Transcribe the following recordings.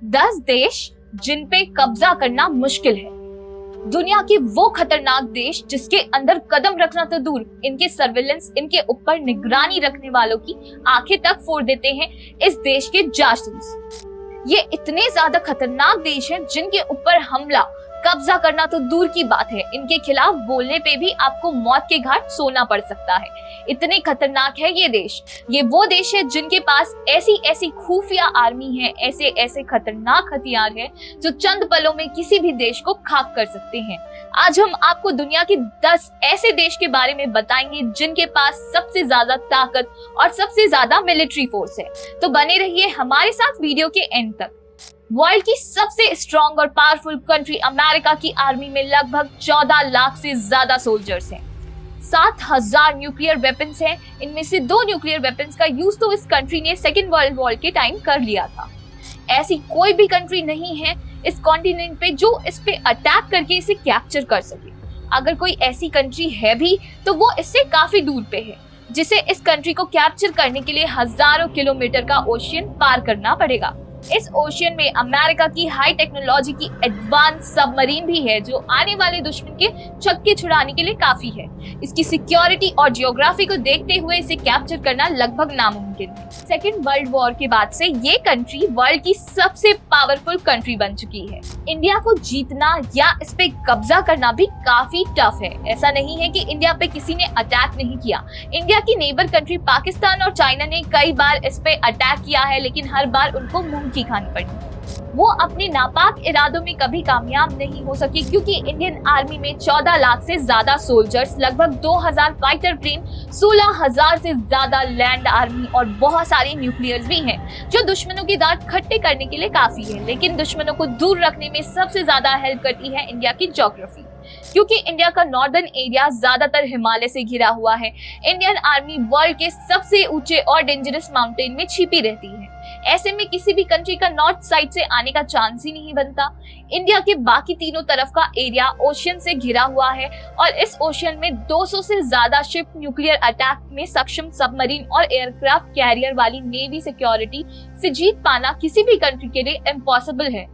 10 देश जिन पे कब्जा करना मुश्किल है। दुनिया के वो खतरनाक देश जिसके अंदर कदम रखना तो दूर, इनके सर्विलेंस, इनके ऊपर निगरानी रखने वालों की आंखें तक फोड़ देते हैं इस देश के जासूस। ये इतने ज्यादा खतरनाक देश हैं जिनके ऊपर हमला, कब्जा करना तो दूर की बात है, इनके खिलाफ बोलने पे भी आपको मौत के घाट सोना पड़ सकता है। इतने खतरनाक है ये देश। ये वो देश है जिनके पास ऐसी ऐसी खुफिया आर्मी है, ऐसे ऐसे खतरनाक हथियार है जो चंद पलों में किसी भी देश को खाक कर सकते हैं। आज हम आपको दुनिया के 10 ऐसे देश के बारे में बताएंगे जिनके पास सबसे ज्यादा ताकत और सबसे ज्यादा मिलिट्री फोर्स है। तो बने रहिए हमारे साथ वीडियो के एंड तक। वर्ल्ड की सबसे स्ट्रॉन्ग और पावरफुल कंट्री अमेरिका की आर्मी में लगभग 14 लाख से ज्यादा सोल्जर्स हैं। 7,000 न्यूक्लियर वेपन्स हैं। इनमें से 2 न्यूक्लियर वेपन्स का यूज तो इस कंट्री ने सेकेंड वर्ल्ड वॉर के टाइम कर लिया था। ऐसी कोई भी कंट्री नहीं है इस कॉन्टिनेंट पे जो इस पे अटैक करके इसे कैप्चर कर सके। अगर कोई ऐसी कंट्री है भी तो वो इससे काफी दूर पे है, जिसे इस कंट्री को कैप्चर करने के लिए हजारों किलोमीटर का ओशियन पार करना पड़ेगा। इस ओशियन में अमेरिका की हाई टेक्नोलॉजी की एडवांस सबमरीन भी है जो आने वाले दुश्मन के छक्के छुड़ाने के लिए काफी है। इसकी सिक्योरिटी और जियोग्राफी को देखते हुए इसे कैप्चर करना लगभग नामुमकिन है। सेकेंड वर्ल्ड वॉर के बाद से ये कंट्री वर्ल्ड की सबसे पावरफुल कंट्री बन चुकी है। इंडिया को जीतना या इस पे कब्जा करना भी काफी टफ है। ऐसा नहीं है कि इंडिया पे किसी ने अटैक नहीं किया। इंडिया की नेबर कंट्री पाकिस्तान और चाइना ने कई बार इस पे अटैक किया है, लेकिन हर बार उनको मुंह की खानी पड़ी। वो अपने नापाक इरादों में कभी कामयाब नहीं हो सकी क्योंकि इंडियन आर्मी में 14 लाख से ज्यादा सोल्जर्स, लगभग 2000 फाइटर प्लेन, 16,000 से ज्यादा लैंड आर्मी और बहुत सारे न्यूक्लियर्स भी हैं जो दुश्मनों की दांत खट्टे करने के लिए काफी है। लेकिन दुश्मनों को दूर रखने में सबसे ज्यादा हेल्प करती है इंडिया की ज्योग्राफी, क्योंकि इंडिया का नॉर्दर्न एरिया ज्यादातर हिमालय से घिरा हुआ है। इंडियन आर्मी वर्ल्ड के सबसे ऊंचे और डेंजरस माउंटेन में छिपी रहती है। ऐसे में किसी भी कंट्री का नॉर्थ साइड से आने का चांस ही नहीं बनता। इंडिया के बाकी तीनों तरफ का एरिया ओशियन से घिरा हुआ है और इस ओशियन में 200 से ज्यादा शिप, न्यूक्लियर अटैक में सक्षम सबमरीन और एयरक्राफ्ट कैरियर वाली नेवी सिक्योरिटी से जीत पाना किसी भी कंट्री के लिए इम्पॉसिबल है।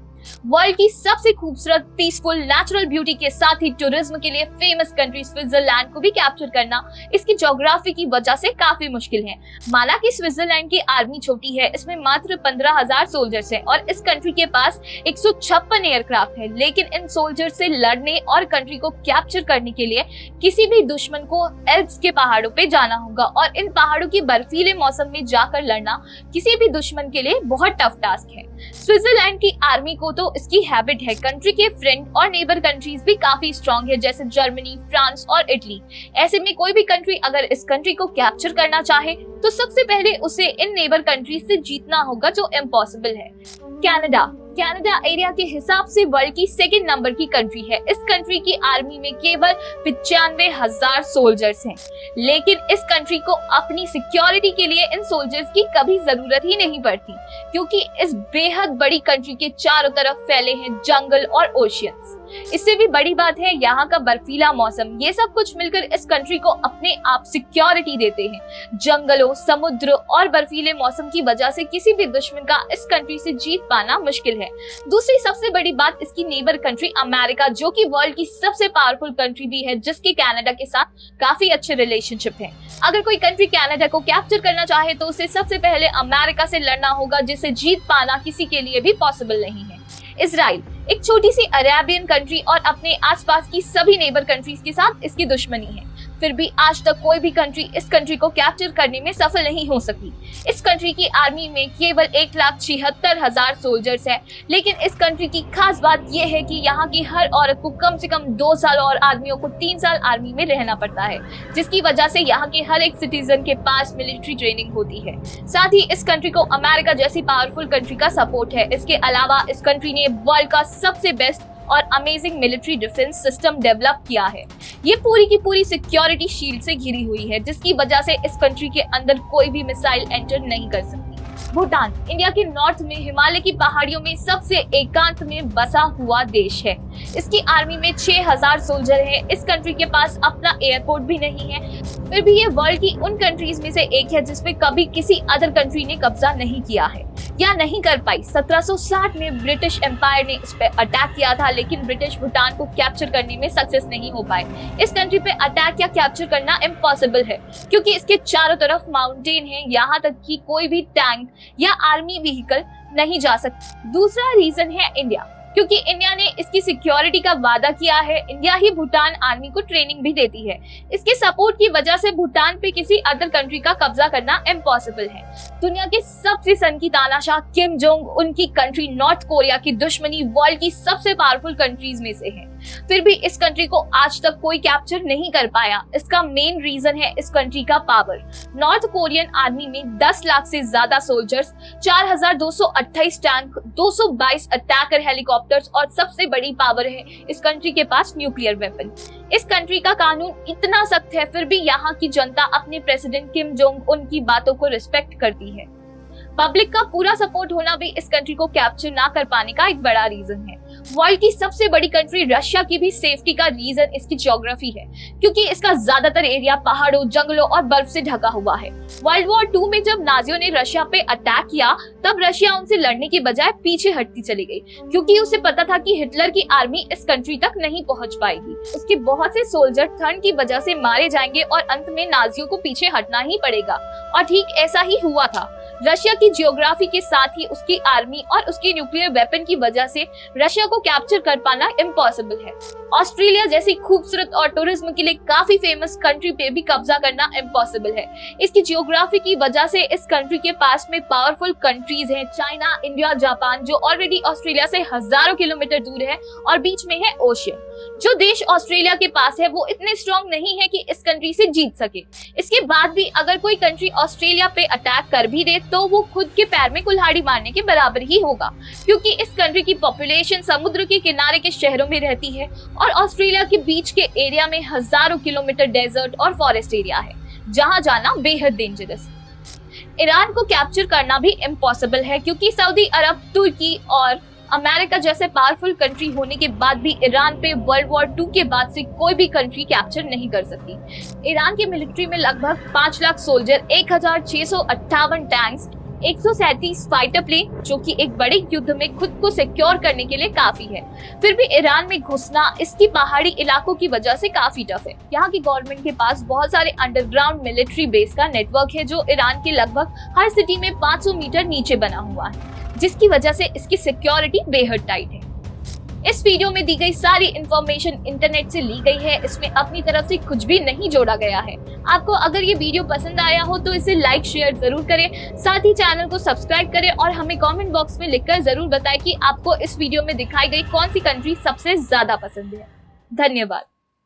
वर्ल्ड की सबसे खूबसूरत, पीसफुल, नेचुरल ब्यूटी के साथ ही टूरिज्म के लिए फेमस कंट्री स्विट्जरलैंड को भी कैप्चर करना इसकी ज्योग्राफी की वजह से काफी मुश्किल है। माना कि स्विट्जरलैंड की आर्मी छोटी है, इसमें मात्र 15,000 सोल्जर्स हैं और इस कंट्री के पास 156 एयरक्राफ्ट है, लेकिन इन सोल्जर्स से लड़ने और कंट्री को कैप्चर करने के लिए किसी भी दुश्मन को एल्प्स के पहाड़ों पे जाना होगा और इन पहाड़ों की बर्फीले मौसम में जाकर लड़ना किसी भी दुश्मन के लिए बहुत टफ टास्क है। स्विट्जरलैंड की आर्मी को तो इसकी हैबिट है। कंट्री के फ्रेंड और नेबर कंट्रीज भी काफी स्ट्रॉन्ग है, जैसे जर्मनी, फ्रांस और इटली। ऐसे में कोई भी कंट्री अगर इस कंट्री को कैप्चर करना चाहे तो सबसे पहले उसे इन नेबर कंट्रीज से जीतना होगा, जो इम्पॉसिबल है। कनाडा एरिया के हिसाब से वर्ल्ड की सेकंड नंबर की कंट्री है। इस कंट्री की आर्मी में केवल 95,000 सोल्जर्स हैं, लेकिन इस कंट्री को अपनी सिक्योरिटी के लिए इन सोल्जर्स की कभी जरूरत ही नहीं पड़ती, क्योंकि इस बेहद बड़ी कंट्री के चारों तरफ फैले हैं जंगल और ओशियंस। इससे भी बड़ी बात है यहाँ का बर्फीला मौसम। ये सब कुछ मिलकर इस कंट्री को अपने आप सिक्योरिटी देते हैं। जंगलों, समुद्र और बर्फीले मौसम की वजह से किसी भी दुश्मन का इस कंट्री से जीत पाना मुश्किल है। दूसरी सबसे बड़ी बात इसकी नेबर कंट्री अमेरिका, जो कि वर्ल्ड की सबसे पावरफुल कंट्री भी है, जिसके कनाडा के साथ काफी अच्छे रिलेशनशिप है। अगर कोई कंट्री कनाडा को कैप्चर करना चाहे तो उसे सबसे पहले अमेरिका से लड़ना होगा, जिसे जीत पाना किसी के लिए भी पॉसिबल नहीं है। इजराइल एक छोटी सी अरेबियन कंट्री और अपने आसपास की सभी नेबर कंट्रीज के साथ इसकी दुश्मनी है। फिर भी आज तक कोई भी कंट्री इस कंट्री को कैप्चर करने में सफल नहीं हो सकी। इस कंट्री की आर्मी में केवल 1,76,000 सोल्जर्स है, लेकिन इस कंट्री की खास बात यह है कि यहाँ की हर औरत को कम से कम 2 साल और आदमियों को 3 साल आर्मी में रहना पड़ता है, जिसकी वजह से यहाँ के हर एक सिटीजन के पास मिलिट्री ट्रेनिंग होती है। साथ ही इस कंट्री को अमेरिका जैसी पावरफुल कंट्री का सपोर्ट है। इसके अलावा इस कंट्री ने वर्ल्ड का सबसे बेस्ट और amazing military defence system develop किया है। ये पूरी की पूरी सिक्योरिटी शील्ड से घिरी हुई है, जिसकी वजह से इस कंट्री के अंदर कोई भी मिसाइल एंटर नहीं कर सकती। भूटान इंडिया के नॉर्थ में हिमालय की पहाड़ियों में सबसे एकांत में बसा हुआ देश है। इसकी आर्मी में 6000 सोल्जर हैं। इस कंट्री के पास अपना एयरपोर्ट भी नहीं है, फिर भी ये वर्ल्ड की उन कंट्रीज में से एक है जिसपे कभी किसी अदर कंट्री ने कब्जा नहीं किया है या नहीं कर पाई। 1760 में ब्रिटिश एम्पायर ने इस पे अटैक किया था, लेकिन ब्रिटिश भूटान को कैप्चर करने में सक्सेस नहीं हो पाए। इस कंट्री पे अटैक या कैप्चर करना इम्पॉसिबल है क्योंकि इसके चारों तरफ माउंटेन है, यहाँ तक कि कोई भी टैंक या आर्मी व्हीकल नहीं जा सकती। दूसरा रीजन है इंडिया, क्योंकि इंडिया ने इसकी सिक्योरिटी का वादा किया है। इंडिया ही भूटान आर्मी को ट्रेनिंग भी देती है। इसके सपोर्ट की वजह से भूटान पे किसी अदर कंट्री का कब्जा करना इम्पॉसिबल है। दुनिया के सबसे सन की तानाशाह किम जोंग उनकी कंट्री नॉर्थ कोरिया की दुश्मनी वर्ल्ड की सबसे पावरफुल कंट्रीज में से है, फिर भी इस कंट्री को आज तक कोई कैप्चर नहीं कर पाया। इसका मेन रीजन है इस कंट्री का पावर। नॉर्थ कोरियन आर्मी में 10 लाख से ज्यादा सोल्जर्स, 4228 टैंक, 222 अटैकर हेलीकॉप्टर्स और सबसे बड़ी पावर है इस कंट्री के पास न्यूक्लियर वेपन। इस कंट्री का कानून इतना सख्त है, फिर भी यहाँ की जनता अपने प्रेसिडेंट किम जोंग उन की बातों को रिस्पेक्ट करती है। पब्लिक का पूरा सपोर्ट होना भी इस कंट्री को कैप्चर ना कर पाने का एक बड़ा रीजन है। वर्ल्ड की सबसे बड़ी कंट्री रशिया की भी सेफ्टी का रीजन इसकी ज्योग्राफी है, क्योंकि इसका ज्यादातर एरिया पहाड़ों, जंगलों और बर्फ से ढका हुआ है। वर्ल्ड वॉर 2 में जब नाजियों ने रशिया पे अटैक किया, तब रशिया उनसे लड़ने की बजाय पीछे हटती चली गई, क्योंकि उसे पता था कि हिटलर की आर्मी इस कंट्री तक नहीं पहुंच पाएगी। उसके बहुत से सोल्जर ठंड की वजह से मारे जाएंगे और अंत में नाजियों को पीछे हटना ही पड़ेगा। और ठीक ऐसा ही हुआ था। रशिया की जियोग्राफी के साथ ही उसकी आर्मी और उसकी न्यूक्लियर वेपन की वजह से रशिया को कैप्चर कर पाना इम्पॉसिबल है। ऑस्ट्रेलिया जैसी खूबसूरत और टूरिज्म के लिए काफी फेमस कंट्री पे भी कब्जा करना इम्पॉसिबल है। इसकी जियोग्राफी की वजह से इस कंट्री के पास में पावरफुल कंट्रीज हैं, चाइना, इंडिया, जापान, जो ऑलरेडी ऑस्ट्रेलिया से हजारों किलोमीटर दूर है और बीच में है ओशियन। जो देश ऑस्ट्रेलिया के पास है वो इतने स्ट्रॉन्ग नहीं है कि इस कंट्री से जीत सके। इसके बाद भी अगर कोई कंट्री ऑस्ट्रेलिया पे अटैक कर भी दे तो वो खुद के पैर में कुल्हाड़ी मारने के बराबर ही होगा, क्योंकि इस कंट्री की पॉपुलेशन समुद्र के किनारे के शहरों में रहती है और ऑस्ट्रेलिया के बीच के एरिया में हजारों किलोमीटर डेजर्ट और फॉरेस्ट एरिया है, जहां जाना बेहद डेंजरस है। ईरान को कैप्चर करना भी इम्पॉसिबल है, क्योंकि सऊदी अरब, तुर्की और अमेरिका जैसे पावरफुल कंट्री होने के बाद भी ईरान पे वर्ल्ड वॉर 2 के बाद से कोई भी कंट्री कैप्चर नहीं कर सकती। ईरान की मिलिट्री में लगभग 5 lakh soldier, 1658 tanks, 137 fighter plane, जो कि एक बड़े युद्ध में खुद को सिक्योर करने के लिए काफी है। फिर भी ईरान में घुसना इसकी पहाड़ी इलाकों की वजह से काफी टफ है। यहाँ की गवर्नमेंट के पास बहुत सारे अंडरग्राउंड मिलिट्री बेस का नेटवर्क है, जो ईरान के लगभग हर सिटी में 500 मीटर नीचे बना हुआ है, जिसकी वजह से इसकी सिक्योरिटी बेहद टाइट है। इस वीडियो में दी गई सारी इंफॉर्मेशन इंटरनेट से ली गई है, इसमें अपनी तरफ से कुछ भी नहीं जोड़ा गया है। आपको अगर ये वीडियो पसंद आया हो तो इसे लाइक शेयर जरूर करें, साथ ही चैनल को सब्सक्राइब करें और हमें कमेंट बॉक्स में लिखकर जरूर बताएं कि आपको इस वीडियो में दिखाई गई कौन सी कंट्री सबसे ज्यादा पसंद है। धन्यवाद।